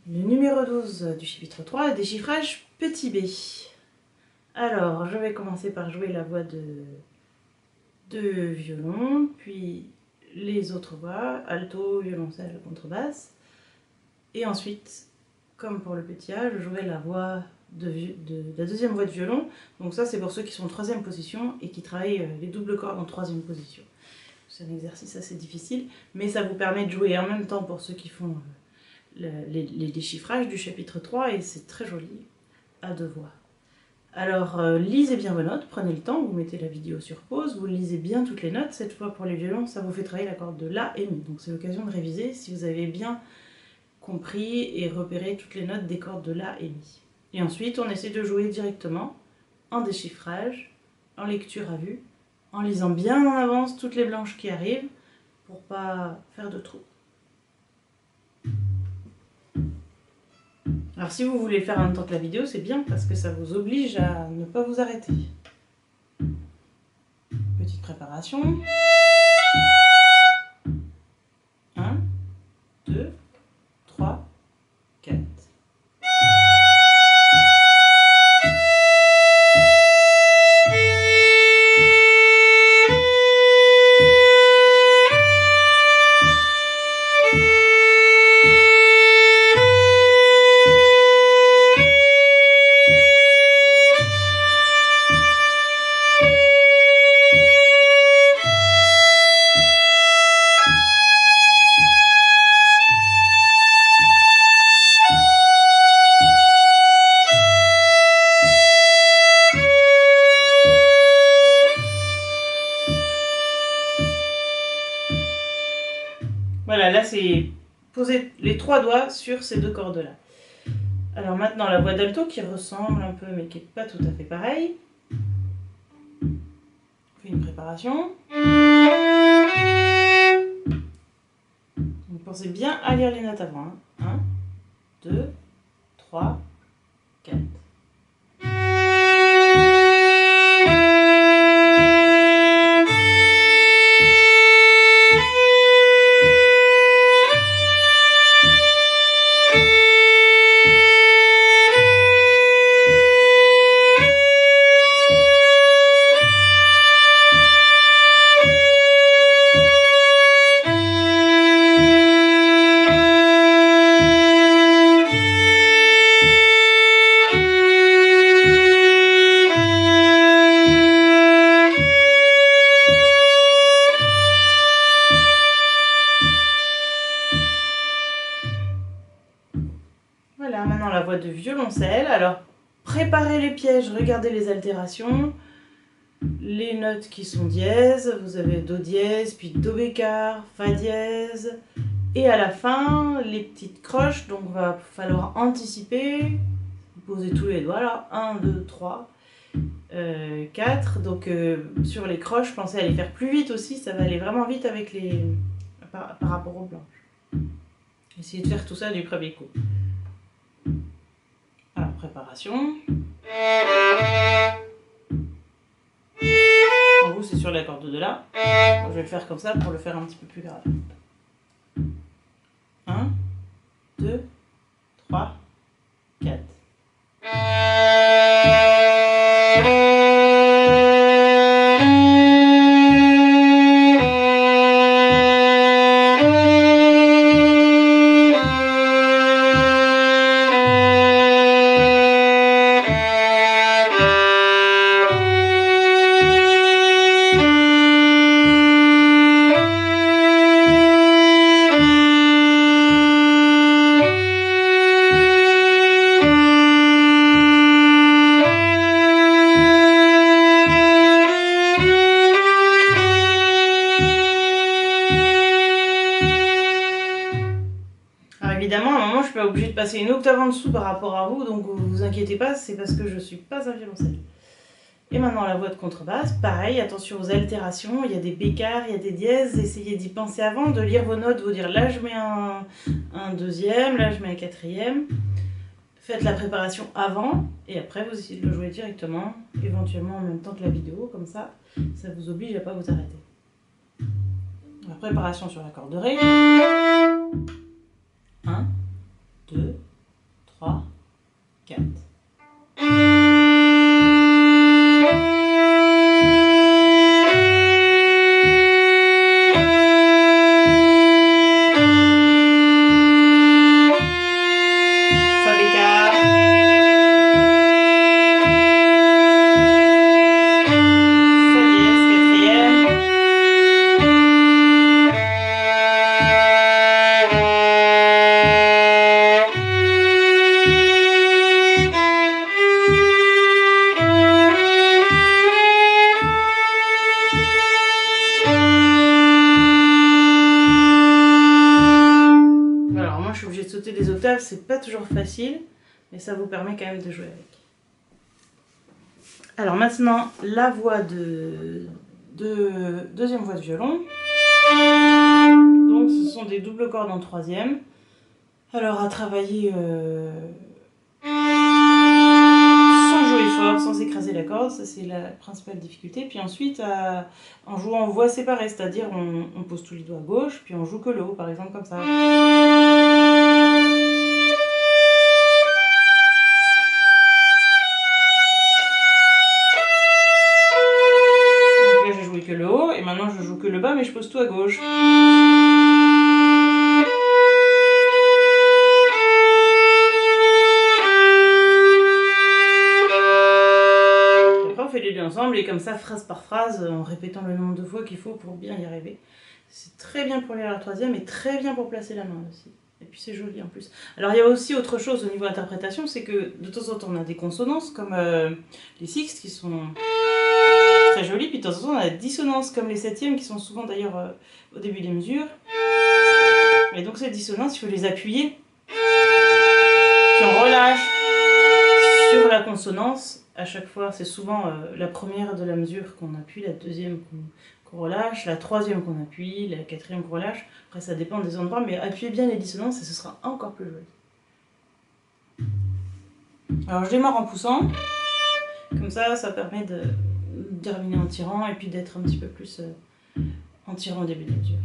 Le numéro 12 du chapitre 3, déchiffrage petit b. Alors, je vais commencer par jouer la voix de violon, puis les autres voix, alto, violoncelle, contrebasse. Et ensuite, comme pour le petit A, je jouerai la voix la deuxième voix de violon. Donc ça, c'est pour ceux qui sont en troisième position et qui travaillent les doubles cordes en troisième position. C'est un exercice assez difficile, mais ça vous permet de jouer en même temps pour ceux qui font les déchiffrages du chapitre 3, et c'est très joli à deux voix. Alors, lisez bien vos notes, prenez le temps, vous mettez la vidéo sur pause, vous lisez bien toutes les notes. Cette fois, pour les violons, ça vous fait travailler la corde de La et Mi. Donc c'est l'occasion de réviser si vous avez bien compris et repéré toutes les notes des cordes de La et Mi. Et ensuite, on essaie de jouer directement en déchiffrage, en lecture à vue, en lisant bien en avance toutes les blanches qui arrivent pour pas faire de trous. Alors si vous voulez faire en même temps que la vidéo, c'est bien parce que ça vous oblige à ne pas vous arrêter. Petite préparation. 1, 2, 3, 4. Voilà, là c'est poser les trois doigts sur ces deux cordes-là. Alors maintenant la voix d'alto qui ressemble un peu mais qui n'est pas tout à fait pareille. On fait une préparation. Donc pensez bien à lire les notes avant. 1, 2, 3, 4. Voilà, maintenant la voix de violoncelle. Alors, préparez les pièges, regardez les altérations, les notes qui sont dièses. Vous avez Do dièse, puis Do bécard, Fa dièse. Et à la fin, les petites croches, donc il va falloir anticiper. Vous posez tous les doigts là, 1, 2, 3, 4. Donc sur les croches, pensez à les faire plus vite aussi, ça va aller vraiment vite avec par rapport aux blanches. Essayez de faire tout ça du premier coup. Alors, préparation. En gros, c'est sur la corde de La. Je vais le faire comme ça pour le faire un petit peu plus grave. 1, 2, 3, 4. Évidemment, à un moment, je suis pas obligée de passer une octave en dessous par rapport à vous, donc vous inquiétez pas, c'est parce que je suis pas un violoncelle. Et maintenant la voix de contrebasse, pareil, attention aux altérations, il y a des bécards, il y a des dièses, essayez d'y penser avant, de lire vos notes, vous dire là je mets un deuxième, là je mets un quatrième. Faites la préparation avant, et après vous essayez de le jouer directement, éventuellement en même temps que la vidéo, comme ça, ça vous oblige à pas vous arrêter. La préparation sur la corde de Ré. 1, 2, sauter des octaves, c'est pas toujours facile, mais ça vous permet quand même de jouer avec. Alors maintenant, la voix deuxième voix de violon. Donc ce sont des doubles cordes en troisième. Alors à travailler sans jouer fort, sans écraser la corde, ça c'est la principale difficulté. Puis ensuite en jouant en voix séparée, c'est-à-dire on pose tous les doigts à gauche, puis on joue que le haut, par exemple comme ça. Donc là j'ai joué que le haut, et maintenant je joue que le bas, mais je pose tout à gauche. Les deux ensemble et comme ça phrase par phrase en répétant le nombre de fois qu'il faut pour bien y arriver. C'est très bien pour lire la troisième et très bien pour placer la main aussi. Et puis c'est joli en plus. Alors il y a aussi autre chose au niveau interprétation, c'est que de temps en temps on a des consonances comme les sixtes qui sont très jolies, puis de temps en temps on a des dissonances comme les septièmes qui sont souvent d'ailleurs au début des mesures. Et donc ces dissonances, il faut les appuyer. Puis on relâche sur la consonance. À chaque fois, c'est souvent la première de la mesure qu'on appuie, la deuxième qu'on relâche, la troisième qu'on appuie, la quatrième qu'on relâche. Après, ça dépend des endroits, mais appuyez bien les dissonances et ce sera encore plus joli. Alors, je démarre en poussant. Comme ça permet de terminer en tirant et puis d'être un petit peu plus en tirant au début de mesure.